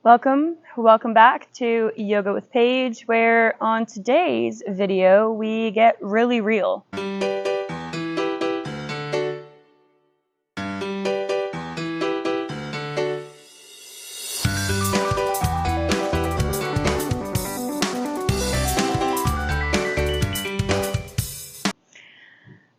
Welcome back to Yoga with Paige, where on today's video we get really real.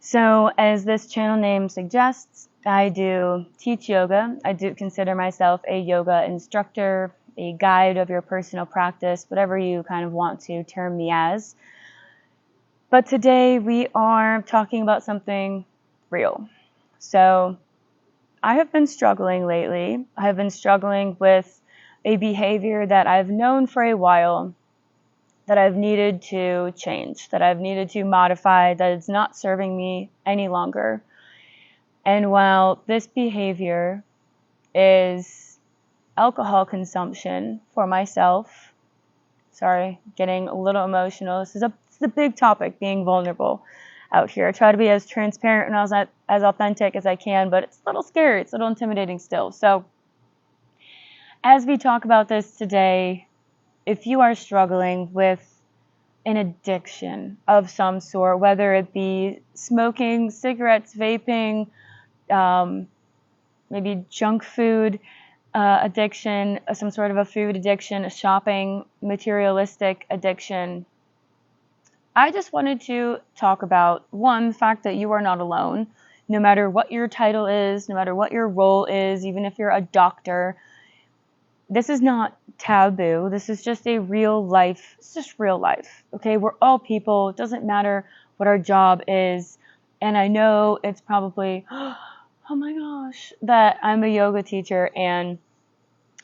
So, as this channel name suggests, I do teach yoga. I do consider myself a yoga instructor, a guide of your personal practice, whatever you kind of want to term me as. But today we are talking about something real. So, I have been struggling lately. I have been struggling with a behavior that I've known for a while, that I've needed to change, that I've needed to modify, that it's not serving me any longer. And while this behavior is alcohol consumption for myself, sorry, getting a little emotional. This is a big topic, being vulnerable out here. I try to be as transparent and as authentic as I can, but it's a little scary. It's a little intimidating still. So as we talk about this today, if you are struggling with an addiction of some sort, whether it be smoking, cigarettes, vaping, maybe junk food addiction, some sort of a food addiction, a shopping, materialistic addiction, I just wanted to talk about, one, the fact that you are not alone. No matter what your title is, no matter what your role is, even if you're a doctor, this is not taboo. This is just a real life. It's just real life. Okay, we're all people. It doesn't matter what our job is. And I know it's probably, oh my gosh, that I'm a yoga teacher and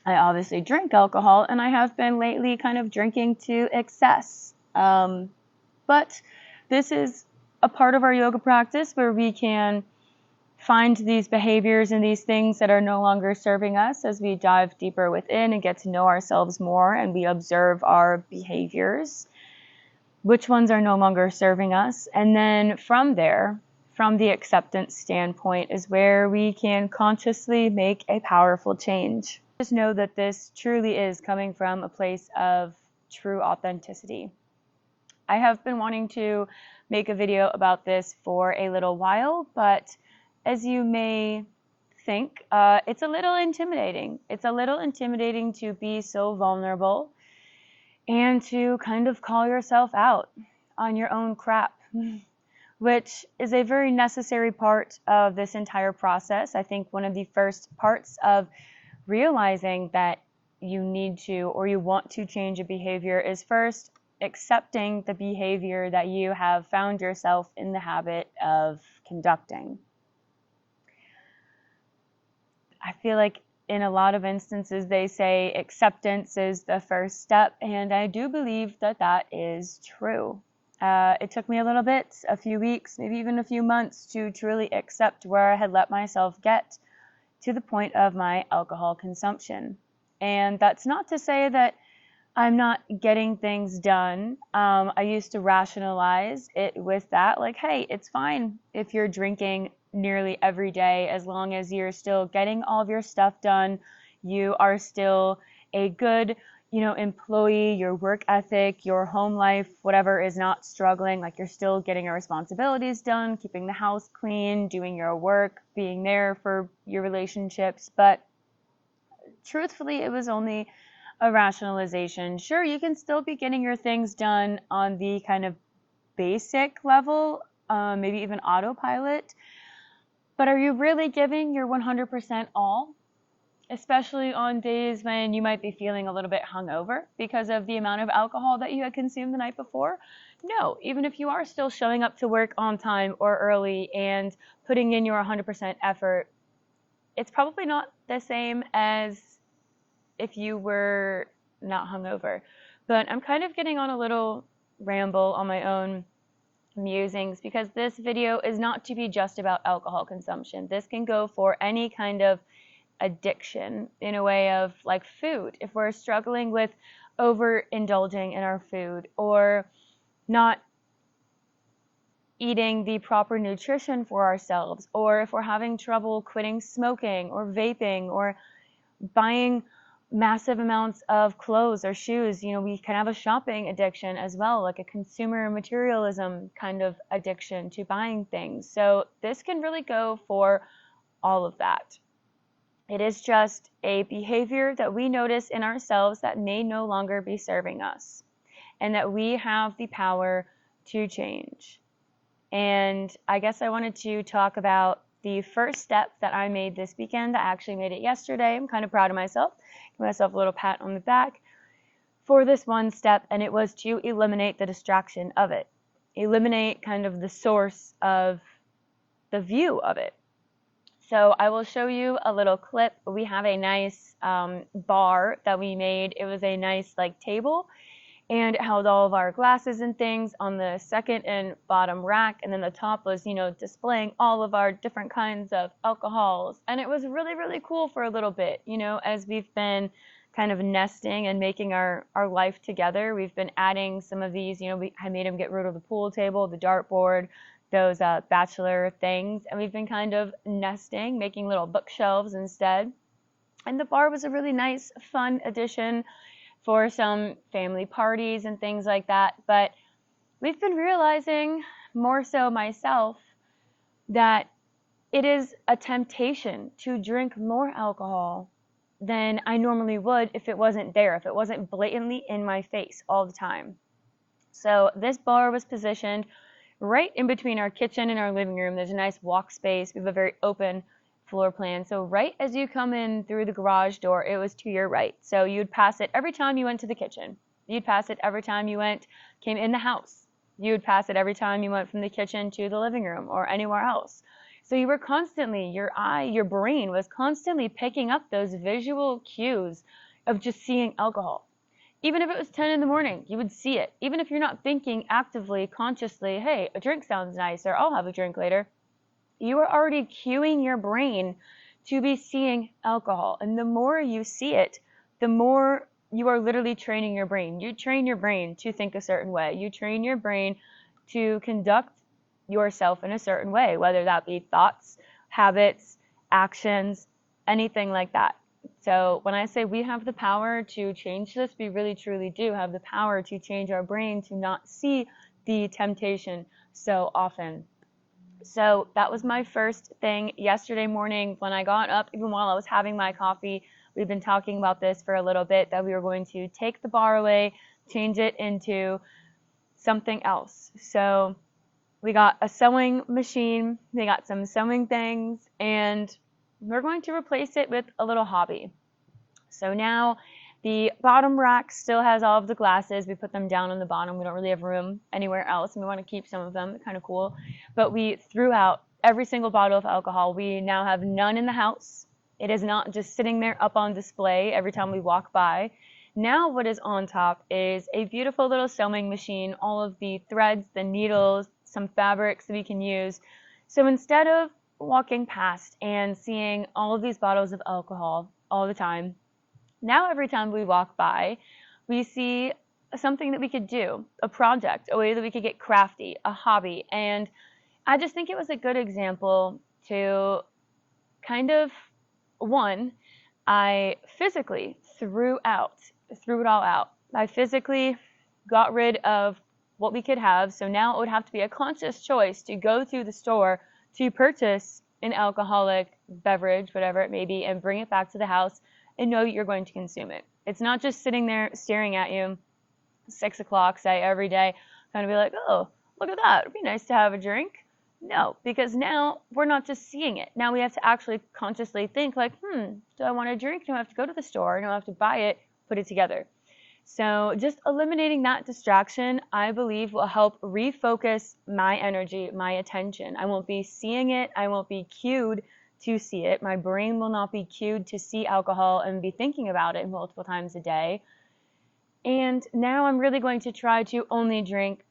I obviously drink alcohol, and I have been lately kind of drinking to excess. But this is a part of our yoga practice where we can find these behaviors and these things that are no longer serving us as we dive deeper within and get to know ourselves more, and we observe our behaviors, which ones are no longer serving us. And then from there, from the acceptance standpoint, is where we can consciously make a powerful change. Just know that this truly is coming from a place of true authenticity. I have been wanting to make a video about this for a little while, but as you may think, it's a little intimidating. It's a little intimidating to be so vulnerable and to kind of call yourself out on your own crap, which is a very necessary part of this entire process. I think one of the first parts of realizing that you need to or you want to change a behavior is first accepting the behavior that you have found yourself in the habit of conducting. I feel like in a lot of instances they say acceptance is the first step, and I do believe that that is true. It took me a little bit, a few weeks, maybe even a few months to truly accept where I had let myself get to the point of my alcohol consumption. And that's not to say that I'm not getting things done. I used to rationalize it with that, like, hey, it's fine if you're drinking nearly every day as long as you're still getting all of your stuff done. You are still a good, employee, your work ethic, your home life, whatever is not struggling, like you're still getting your responsibilities done, keeping the house clean, doing your work, being there for your relationships. But truthfully, it was only a rationalization. Sure, you can still be getting your things done on the kind of basic level, maybe even autopilot, but are you really giving your 100% all? Especially on days when you might be feeling a little bit hungover because of the amount of alcohol that you had consumed the night before? No, even if you are still showing up to work on time or early and putting in your 100% effort, it's probably not the same as if you were not hungover. But I'm kind of getting on a little ramble on my own musings because this video is not to be just about alcohol consumption. This can go for any kind of addiction in a way of like food. If we're struggling with overindulging in our food or not eating the proper nutrition for ourselves, or if we're having trouble quitting smoking or vaping or buying massive amounts of clothes or shoes. We can have a shopping addiction as well, like a consumer materialism kind of addiction to buying things. So this can really go for all of that. It is just a behavior that we notice in ourselves that may no longer be serving us, and that we have the power to change. And I guess I wanted to talk about the first step that I made this weekend. I actually made it yesterday. I'm kind of proud of myself. Give myself a little pat on the back for this one step, and it was to eliminate the distraction of it. Eliminate kind of the source of the view of it. So I will show you a little clip. We have a nice bar that we made. It was a nice table, and it held all of our glasses and things on the second and bottom rack, and then the top was, displaying all of our different kinds of alcohols. And it was really, really cool for a little bit, as we've been kind of nesting and making our life together. We've been adding some of these, I made him get rid of the pool table, the dartboard, those bachelor things, and we've been kind of nesting, making little bookshelves instead. And the bar was a really nice, fun addition for some family parties and things like that. But we've been realizing, more so myself, that it is a temptation to drink more alcohol than I normally would if it wasn't there, if it wasn't blatantly in my face all the time. So this bar was positioned right in between our kitchen and our living room. There's a nice walk space. We have a very open floor plan. So right as you come in through the garage door, it was to your right. So you'd pass it every time you went to the kitchen. You'd pass it every time you came in the house. You would pass it every time you went from the kitchen to the living room or anywhere else. So you were constantly, your brain was constantly picking up those visual cues of just seeing alcohol. Even if it was 10 in the morning, you would see it. Even if you're not thinking actively, consciously, hey, a drink sounds nice, or I'll have a drink later, you are already cueing your brain to be seeing alcohol. And the more you see it, the more you are literally training your brain. You train your brain to think a certain way. You train your brain to conduct yourself in a certain way, whether that be thoughts, habits, actions, anything like that. So when I say we have the power to change this, we really truly do have the power to change our brain to not see the temptation so often. So that was my first thing yesterday morning when I got up, even while I was having my coffee. We've been talking about this for a little bit, that we were going to take the bar away, change it into something else. So we got a sewing machine, we got some sewing things, and we're going to replace it with a little hobby. So now the bottom rack still has all of the glasses. We put them down on the bottom. We don't really have room anywhere else, and we want to keep some of them. They're kind of cool. But we threw out every single bottle of alcohol. We now have none in the house. It is not just sitting there up on display every time we walk by. Now what is on top is a beautiful little sewing machine, all of the threads, the needles, some fabrics that we can use. So instead of walking past and seeing all of these bottles of alcohol all the time, now every time we walk by, we see something that we could do, a project, a way that we could get crafty, a hobby. And I just think it was a good example to kind of, one, I physically threw it all out. I physically got rid of what we could have. So now it would have to be a conscious choice to go through the store to purchase an alcoholic beverage, whatever it may be, and bring it back to the house and know that you're going to consume it. It's not just sitting there staring at you 6 o'clock, say, every day, kind of be like, oh, look at that. It'd be nice to have a drink. No, because now we're not just seeing it. Now we have to actually consciously think like, do I want a drink? Do I have to go to the store? Do I have to buy it, put it together? So just eliminating that distraction, I believe, will help refocus my energy, my attention. I won't be seeing it. I won't be cued to see it. My brain will not be cued to see alcohol and be thinking about it multiple times a day. And now I'm really going to try to only drink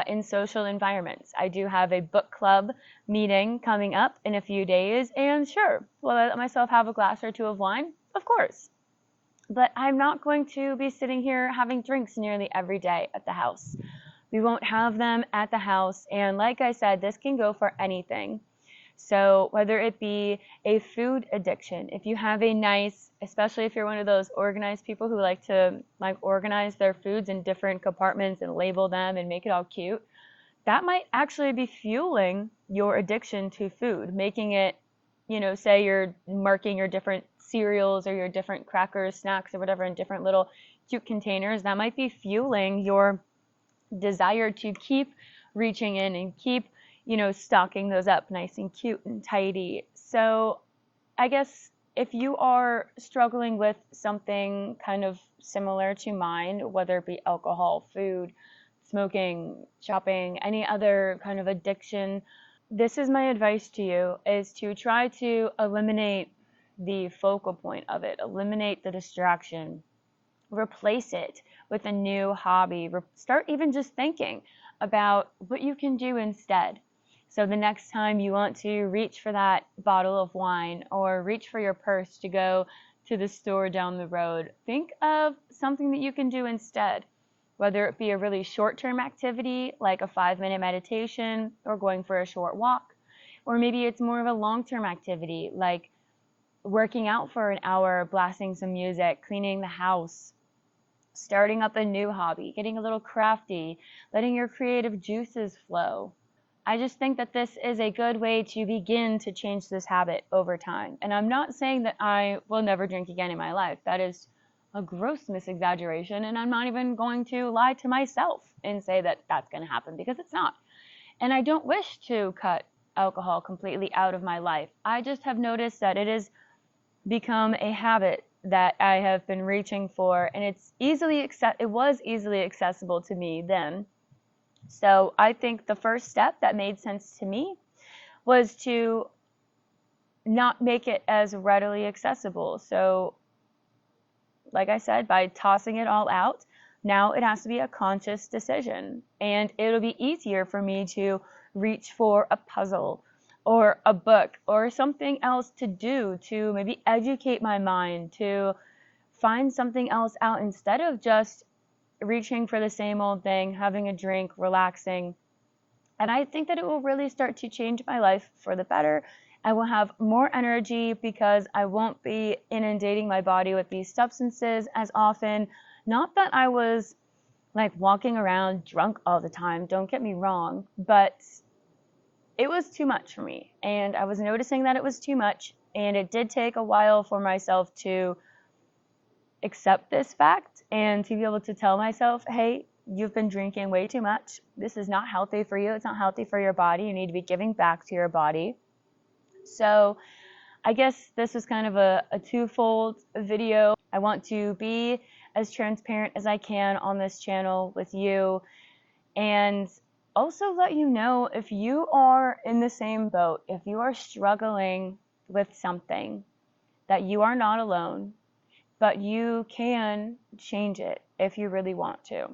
in social environments. I do have a book club meeting coming up in a few days, and sure, will I let myself have a glass or two of wine? Of course. But I'm not going to be sitting here having drinks nearly every day at the house. We won't have them at the house, and like I said, this can go for anything. So whether it be a food addiction, if you have a nice, especially if you're one of those organized people who like to organize their foods in different compartments and label them and make it all cute, that might actually be fueling your addiction to food, making it, say you're marking your different cereals or your different crackers, snacks, or whatever in different little cute containers. That might be fueling your desire to keep reaching in and keep, stocking those up nice and cute and tidy. So I guess if you are struggling with something kind of similar to mine, whether it be alcohol, food, smoking, shopping, any other kind of addiction, this is my advice to you, is to try to eliminate the focal point of it, eliminate the distraction, replace it with a new hobby. Start even just thinking about what you can do instead. So the next time you want to reach for that bottle of wine or reach for your purse to go to the store down the road, think of something that you can do instead, whether it be a really short-term activity like a 5-minute meditation or going for a short walk, or maybe it's more of a long-term activity like working out for an hour, blasting some music, cleaning the house, starting up a new hobby, getting a little crafty, letting your creative juices flow. I just think that this is a good way to begin to change this habit over time. And I'm not saying that I will never drink again in my life. That is a gross misexaggeration, and I'm not even going to lie to myself and say that that's going to happen, because it's not. And I don't wish to cut alcohol completely out of my life. I just have noticed that it has become a habit that I have been reaching for, and it was easily accessible to me then. So I think the first step that made sense to me was to not make it as readily accessible. So like I said, by tossing it all out, now it has to be a conscious decision, and it'll be easier for me to reach for a puzzle or a book or something else to do to maybe educate my mind, to find something else out instead of just reaching for the same old thing, having a drink, relaxing. And I think that it will really start to change my life for the better. I will have more energy because I won't be inundating my body with these substances as often. Not that I was walking around drunk all the time, don't get me wrong, but it was too much for me. And I was noticing that it was too much. And it did take a while for myself to accept this fact and to be able to tell myself, hey, you've been drinking way too much. This is not healthy for you. It's not healthy for your body. You need to be giving back to your body. So I guess this was kind of a twofold video. I want to be as transparent as I can on this channel with you, and also let you know if you are in the same boat, if you are struggling with something, that you are not alone, but you can change it if you really want to.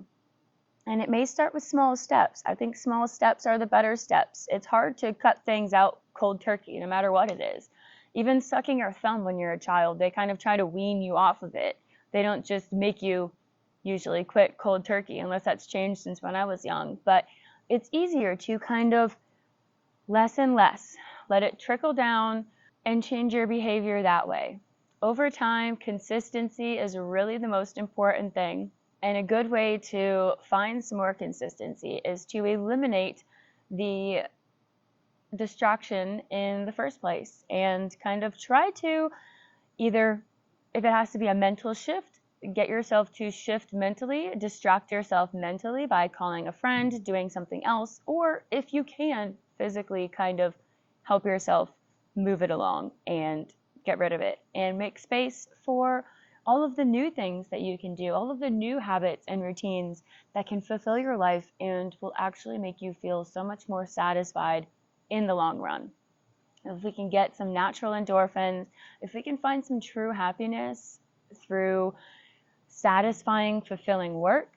And it may start with small steps. I think small steps are the better steps. It's hard to cut things out cold turkey, no matter what it is. Even sucking your thumb when you're a child, they kind of try to wean you off of it. They don't just make you usually quit cold turkey, unless that's changed since when I was young. But it's easier to kind of less and less, let it trickle down and change your behavior that way. Over time, consistency is really the most important thing. And a good way to find some more consistency is to eliminate the distraction in the first place and kind of try to either, if it has to be a mental shift, get yourself to shift mentally, distract yourself mentally by calling a friend, doing something else, or if you can, physically kind of help yourself move it along and get rid of it and make space for all of the new things that you can do, all of the new habits and routines that can fulfill your life and will actually make you feel so much more satisfied in the long run. If we can get some natural endorphins, if we can find some true happiness through satisfying, fulfilling work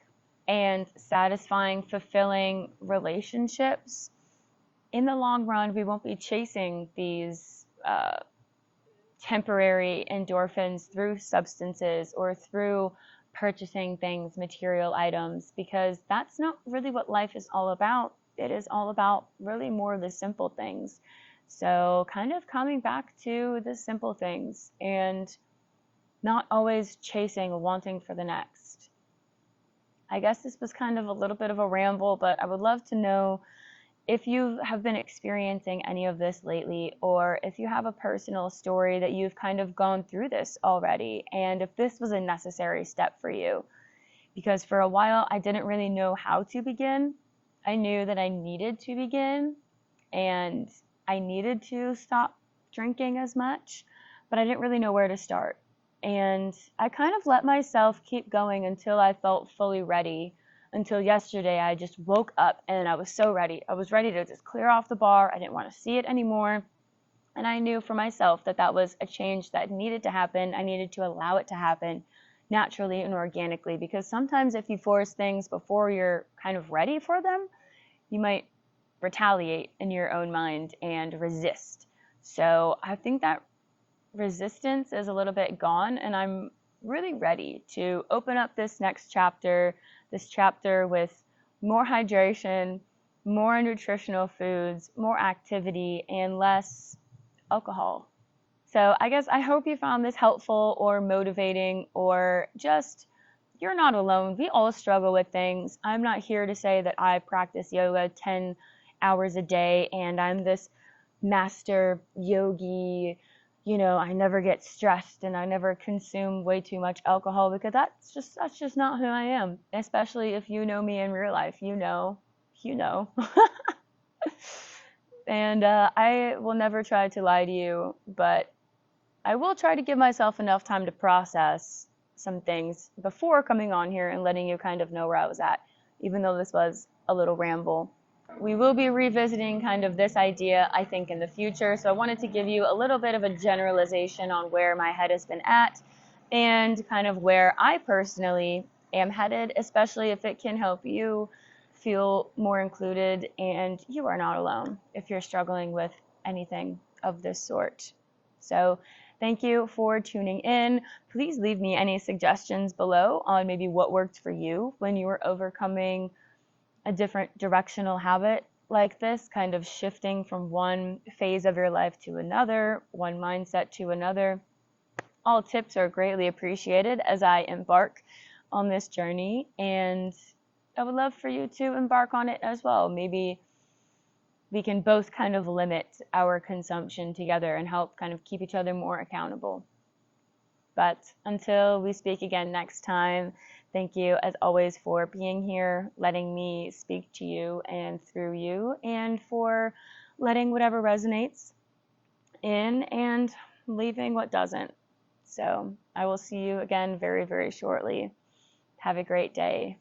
and satisfying, fulfilling relationships, in the long run, we won't be chasing these temporary endorphins through substances or through purchasing things, material items, because that's not really what life is all about. It is all about really more of the simple things. So kind of coming back to the simple things and not always chasing, wanting for the next. I guess this was kind of a little bit of a ramble, but I would love to know if you have been experiencing any of this lately, or if you have a personal story that you've kind of gone through this already, and if this was a necessary step for you. Because for a while, I didn't really know how to begin. I knew that I needed to begin, and I needed to stop drinking as much, but I didn't really know where to start. And I kind of let myself keep going until I felt fully ready. Until yesterday, I just woke up and I was so ready. I was ready to just clear off the bar. I didn't want to see it anymore. And I knew for myself that that was a change that needed to happen. I needed to allow it to happen naturally and organically, because sometimes if you force things before you're kind of ready for them, you might retaliate in your own mind and resist. So I think that resistance is a little bit gone, and I'm really ready to open up this next chapter, with more hydration, more nutritional foods, more activity, and less alcohol. So I guess I hope you found this helpful or motivating, or just you're not alone. We all struggle with things. I'm not here to say that I practice yoga 10 hours a day and I'm this master yogi, I never get stressed and I never consume way too much alcohol, because that's just not who I am. Especially if you know me in real life, you know. And I will never try to lie to you, but I will try to give myself enough time to process some things before coming on here and letting you kind of know where I was at, even though this was a little ramble. We will be revisiting kind of this idea, I think, in the future. So I wanted to give you a little bit of a generalization on where my head has been at and kind of where I personally am headed, especially if it can help you feel more included and you are not alone if you're struggling with anything of this sort. So thank you for tuning in. Please leave me any suggestions below on maybe what worked for you when you were overcoming a different directional habit like this, kind of shifting from one phase of your life to another, one mindset to another. All tips are greatly appreciated as I embark on this journey, and I would love for you to embark on it as well. Maybe we can both kind of limit our consumption together and help kind of keep each other more accountable. But until we speak again next time, thank you as always for being here, letting me speak to you and through you, and for letting whatever resonates in and leaving what doesn't. So I will see you again very, very shortly. Have a great day.